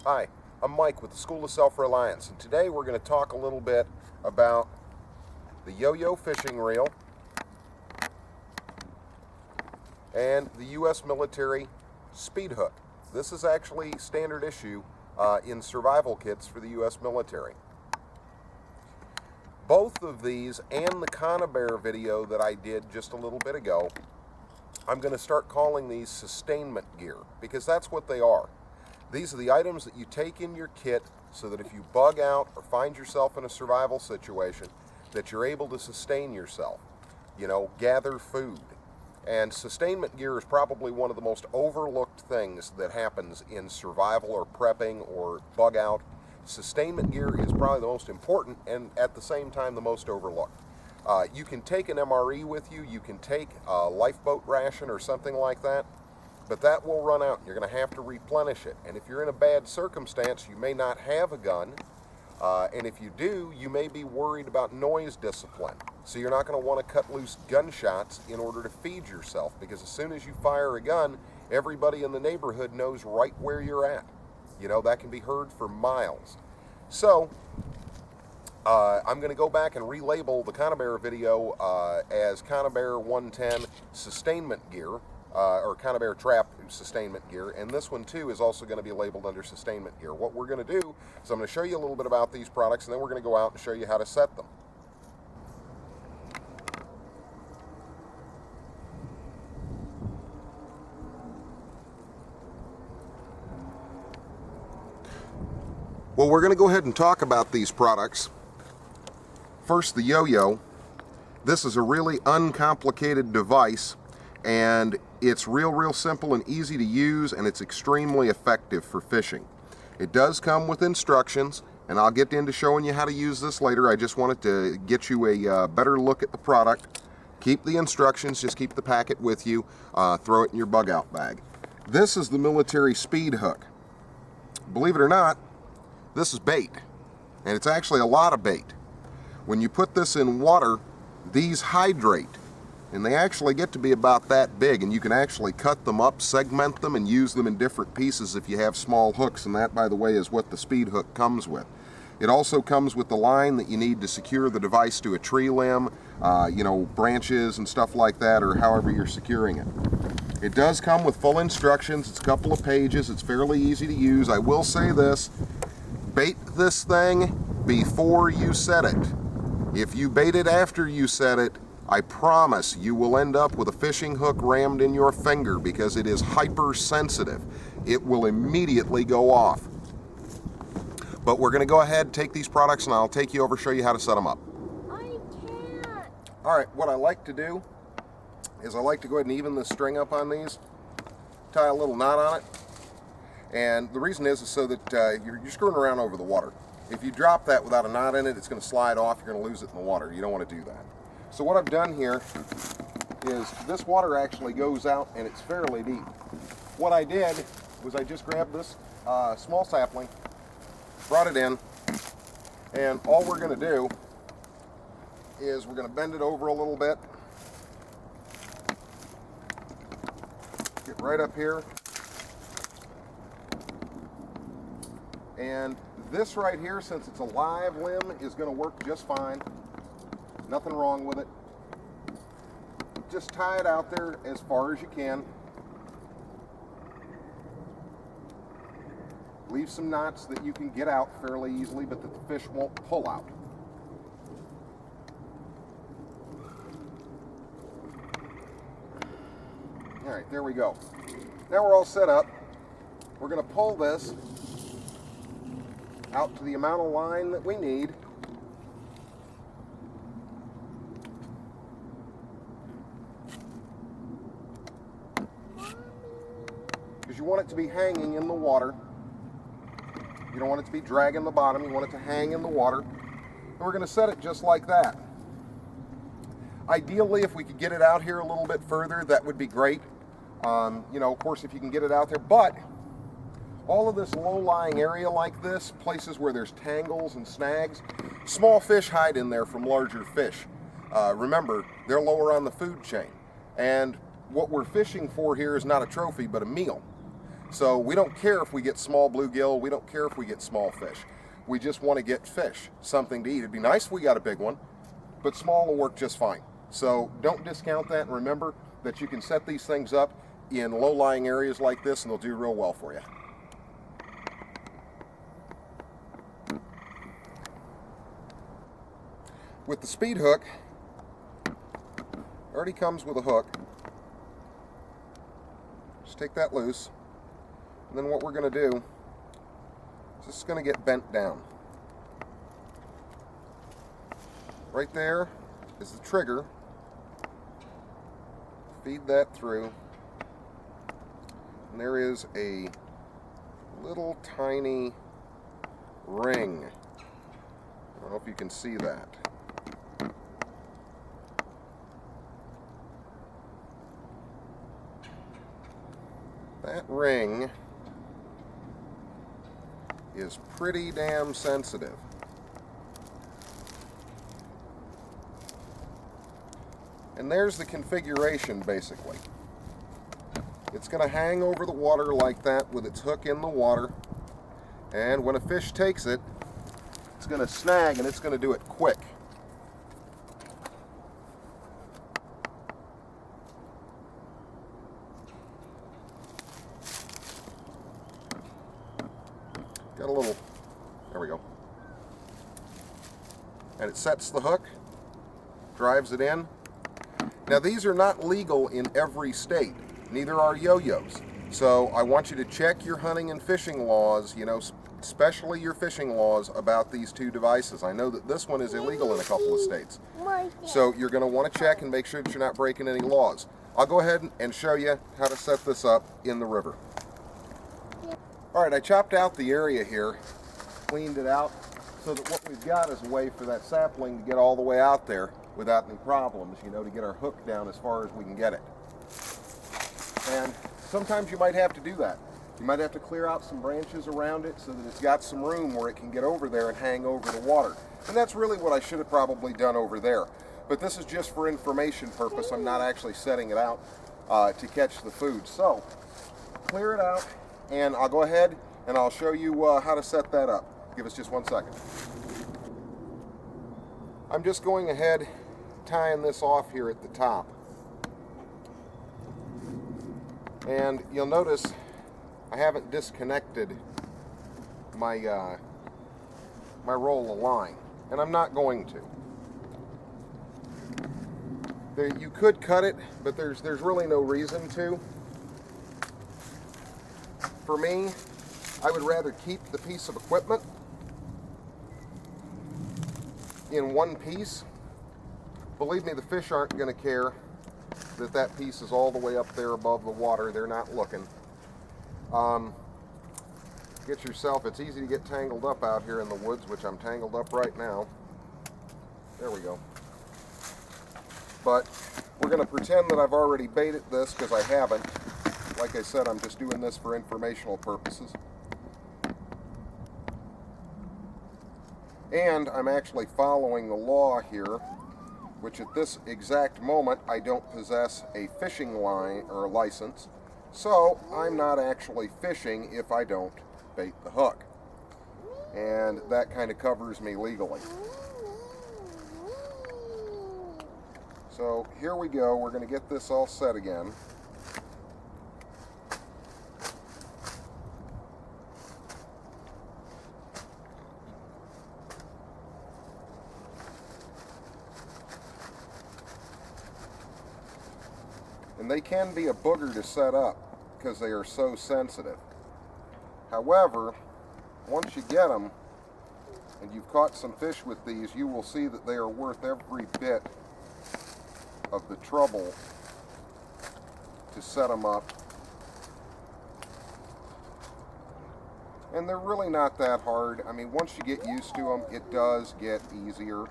Hi, I'm Mike with the School of Self-Reliance, and today we're going to talk a little bit about the YoYo fishing reel and the U.S. military Speedhook. This is actually standard issue in survival kits for the U.S. military. Both of these and the Conibear video that I did just a little bit ago, I'm going to start calling these sustainment gear because that's what they are. These are the items that you take in your kit so that if you bug out or find yourself in a survival situation, that you're able to sustain yourself, gather food. And sustainment gear is probably one of the most overlooked things that happens in survival or prepping or bug out. Sustainment gear is probably the most important and at the same time the most overlooked. You can take an MRE with you, you can take a lifeboat ration or something like that, but that will run out and you're going to have to replenish it. And if you're in a bad circumstance, you may not have a gun, and if you do, you may be worried about noise discipline. So you're not going to want to cut loose gunshots in order to feed yourself, because as soon as you fire a gun, everybody in the neighborhood knows right where you're at. That can be heard for miles. So I'm going to go back and relabel the Conibear video as Conibear 110 sustainment gear, or Conibear trap sustainment gear, and this one too is also going to be labeled under sustainment gear. What we're going to do is I'm going to show you a little bit about these products, and then we're going to go out and show you how to set them. Well, we're going to go ahead and talk about these products. First, the YoYo. This is a really uncomplicated device, and it's real simple and easy to use, and it's extremely effective for fishing. It does come with instructions, and I'll get into showing you how to use this later. I just wanted to get you a better look at the product. Keep the instructions, just keep the packet with you, throw it in your bug out bag. This is the military Speedhook. Believe it or not, this is bait, and it's actually a lot of bait. When you put this in water, these hydrate, and they actually get to be about that big, and you can actually cut them up, segment them, and use them in different pieces if you have small hooks, and that, by the way, is what the Speedhook comes with. It also comes with the line that you need to secure the device to a tree limb, branches and stuff like that, or however you're securing it. It does come with full instructions. It's a couple of pages. It's fairly easy to use. I will say this, bait this thing before you set it. If you bait it after you set it, I promise you will end up with a fishing hook rammed in your finger because it is hypersensitive. It will immediately go off. But we're going to go ahead, take these products, and I'll take you over, show you how to set them up. I can't. All right, what I like to do is I like to go ahead and even the string up on these, tie a little knot on it, and the reason is so that you're screwing around over the water. If you drop that without a knot in it, it's going to slide off, you're going to lose it in the water. You don't want to do that. So what I've done here is this water actually goes out and it's fairly deep. What I did was I just grabbed this small sapling, brought it in, and all we're going to do is we're going to bend it over a little bit, get right up here, and this right here, since it's a live limb, is going to work just fine. Nothing wrong with it. Just tie it out there as far as you can. Leave some knots that you can get out fairly easily, but that the fish won't pull out. All right, there we go. Now we're all set up. We're going to pull this out to the amount of line that we need. Because you want it to be hanging in the water. You don't want it to be dragging the bottom, you want it to hang in the water. And we're going to set it just like that. Ideally, if we could get it out here a little bit further, that would be great. Of course, if you can get it out there, but all of this low-lying area like this, places where there's tangles and snags, small fish hide in there from larger fish. Remember, they're lower on the food chain. And what we're fishing for here is not a trophy, but a meal. So we don't care if we get small bluegill, we don't care if we get small fish. We just want to get fish, something to eat. It'd be nice if we got a big one, but small will work just fine. So don't discount that, and remember that you can set these things up in low-lying areas like this and they'll do real well for you. With the Speedhook, already comes with a hook. Just take that loose. And then what we're going to do is this is going to get bent down. Right there is the trigger. Feed that through. And there is a little tiny ring. I don't know if you can see that. That ring is pretty damn sensitive. And there's the configuration basically. It's going to hang over the water like that with its hook in the water, and when a fish takes it, it's going to snag and it's going to do it quick. Got a little, there we go. And it sets the hook, drives it in. Now these are not legal in every state, neither are yo-yos. So I want you to check your hunting and fishing laws, you know, especially your fishing laws about these two devices. I know that this one is illegal in a couple of states. So you're going to want to check and make sure that you're not breaking any laws. I'll go ahead and show you how to set this up in the river. Alright, I chopped out the area here, cleaned it out, so that what we've got is a way for that sapling to get all the way out there without any problems, you know, to get our hook down as far as we can get it. And sometimes you might have to do that. You might have to clear out some branches around it so that it's got some room where it can get over there and hang over the water. And that's really what I should have probably done over there. But this is just for information purpose. I'm not actually setting it out to catch the food. So, clear it out. And I'll go ahead and I'll show you how to set that up. Give us just 1 second. I'm just going ahead tying this off here at the top. And you'll notice I haven't disconnected my my roll of line, and I'm not going to. You could cut it, but there's really no reason to. For me, I would rather keep the piece of equipment in one piece. Believe me, the fish aren't going to care that that piece is all the way up there above the water. They're not looking. Get yourself, it's easy to get tangled up out here in the woods, which I'm tangled up right now. There we go. But we're going to pretend that I've already baited this because I haven't. Like I said, I'm just doing this for informational purposes. And I'm actually following the law here, which at this exact moment I don't possess a fishing line or a license, so I'm not actually fishing if I don't bait the hook. And that kind of covers me legally. So here we go, we're going to get this all set again. And they can be a booger to set up because they are so sensitive. However, once you get them and you've caught some fish with these, you will see that they are worth every bit of the trouble to set them up. And they're really not that hard. I mean, once you get used to them, it does get easier.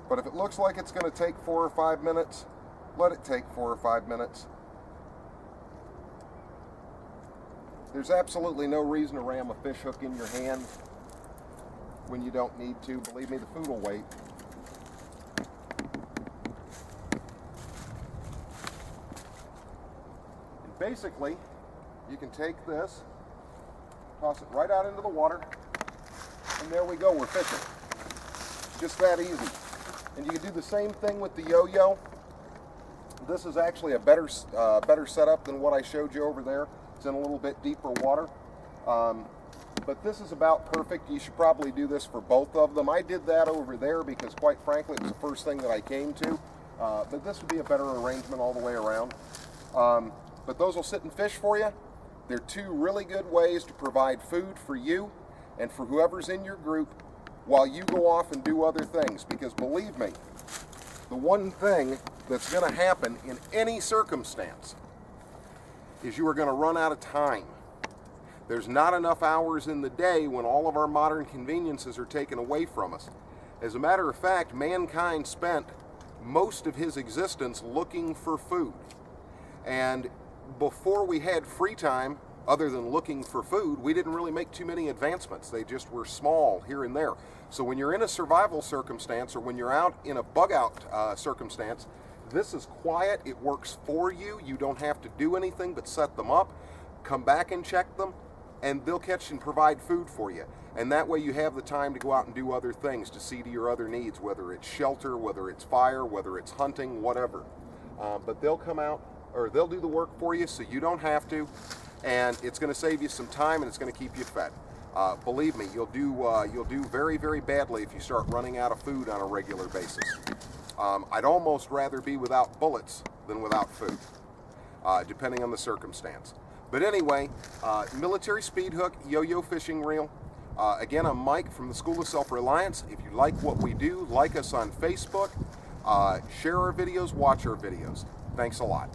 But if it looks like it's going to take 4 or 5 minutes, let it take 4 or 5 minutes. There's absolutely no reason to ram a fish hook in your hand when you don't need to. Believe me, the food will wait. And basically, you can take this, toss it right out into the water, and there we go, we're fishing. Just that easy. And you can do the same thing with the yo-yo. This is actually a better setup than what I showed you over there. It's in a little bit deeper water. But this is about perfect. You should probably do this for both of them. I did that over there because, quite frankly, it was the first thing that I came to. But this would be a better arrangement all the way around. But those will sit and fish for you. They're two really good ways to provide food for you and for whoever's in your group while you go off and do other things. Because believe me, the one thing that's going to happen in any circumstance is you are going to run out of time. There's not enough hours in the day when all of our modern conveniences are taken away from us. As a matter of fact, mankind spent most of his existence looking for food. And before we had free time, other than looking for food, we didn't really make too many advancements. They just were small here and there. So when you're in a survival circumstance or when you're out in a bug out circumstance, this is quiet, it works for you. You don't have to do anything but set them up, come back and check them, and they'll catch and provide food for you. And that way you have the time to go out and do other things, to see to your other needs, whether it's shelter, whether it's fire, whether it's hunting, whatever. But they'll come out, or they'll do the work for you so you don't have to, and it's going to save you some time and it's going to keep you fed. Believe me, you'll do very, very badly if you start running out of food on a regular basis. I'd almost rather be without bullets than without food, depending on the circumstance. But anyway, military Speedhook yo-yo fishing reel. Again, I'm Mike from the School of Self-Reliance. If you like what we do, like us on Facebook, share our videos, watch our videos. Thanks a lot.